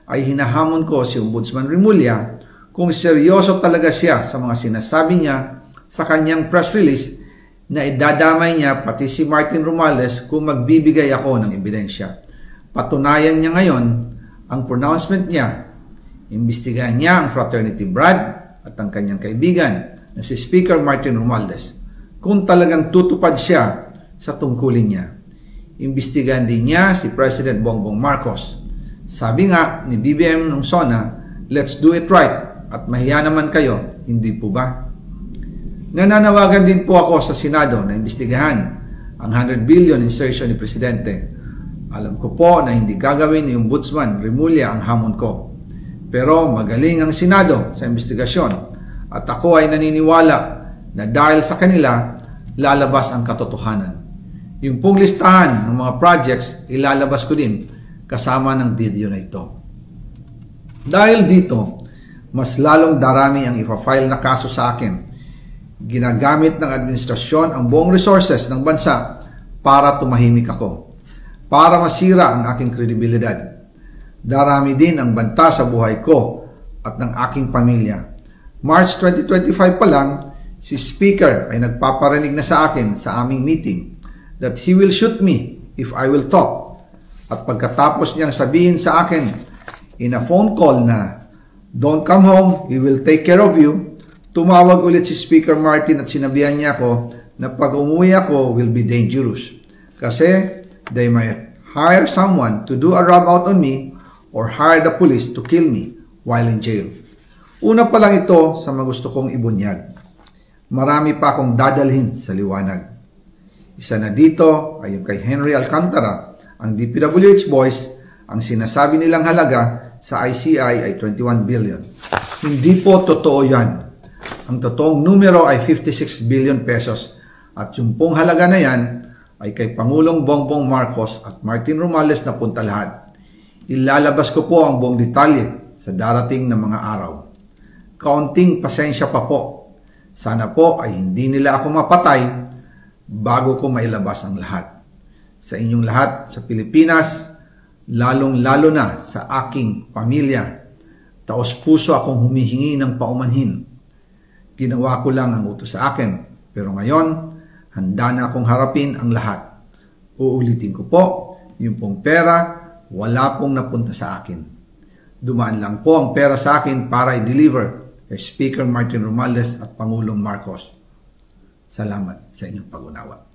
ay hinahamon ko si Ombudsman Remulla kung seryoso talaga siya sa mga sinasabi niya sa kanyang press release na idadamay niya pati si Martin Romualdez kung magbibigay ako ng ebidensya. Patunayan niya ngayon ang pronouncement niya. Imbestigahan niya ang Fraternity Brad at ang kanyang kaibigan na si Speaker Martin Romualdez kung talagang tutupad siya sa tungkulin niya. Imbestigahan din niya si President Bongbong Marcos. Sabi nga ni BBM nung SONA, let's do it right at mahiya naman kayo, hindi po ba? Nananawagan din po ako sa Senado na imbestigahan ang 100 billion insertion ni Presidente. Alam ko po na hindi gagawin ni Ombudsman Remulla ang hamon ko. Pero magaling ang Senado sa investigasyon at ako ay naniniwala na dahil sa kanila, lalabas ang katotohanan. Yung pong listahan ng mga projects, ilalabas ko din kasama ng video na ito. Dahil dito, mas lalong darami ang ipa-file na kaso sa akin. Ginagamit ng administrasyon ang buong resources ng bansa para tumahimik ako, para masira ang aking kredibilidad. Darami din ang banta sa buhay ko at ng aking pamilya. March 2025 pa lang, si Speaker ay nagpaparinig na sa akin sa aming meeting that he will shoot me if I will talk. At pagkatapos niyang sabihin sa akin in a phone call na, don't come home, we will take care of you, tumawag ulit si Speaker Martin at sinabihan niya ako na pag umuwi ako will be dangerous. Kasi they might hire someone to do a rub out on me or hire the police to kill me while in jail. Una pa lang ito sa magusto kong ibunyag. Marami pa akong dadalhin sa liwanag. Isa na dito ay yung kay Henry Alcantara, ang DPWH boys, ang sinasabi nilang halaga sa ICI ay 21 billion. Hindi po totoo yan. Ang totoong numero ay 56 billion pesos at yung pong halaga na yan ay kay Pangulong Bongbong Marcos at Martin Romualdez na punta lahat. Ilalabas ko po ang buong detalye sa darating na mga araw. Kaunting pasensya pa po. Sana po ay hindi nila ako mapatay bago ko mailabas ang lahat. Sa inyong lahat sa Pilipinas, lalong-lalo na sa aking pamilya, taos-puso akong humihingi ng paumanhin. Ginawa ko lang ang utos sa akin, pero ngayon, handa na akong harapin ang lahat. Uulitin ko po, yung pong pera, wala pong napunta sa akin. Dumaan lang po ang pera sa akin para i-deliver kay Speaker Martin Romualdez at Pangulong Marcos. Salamat sa inyong pag-unawa.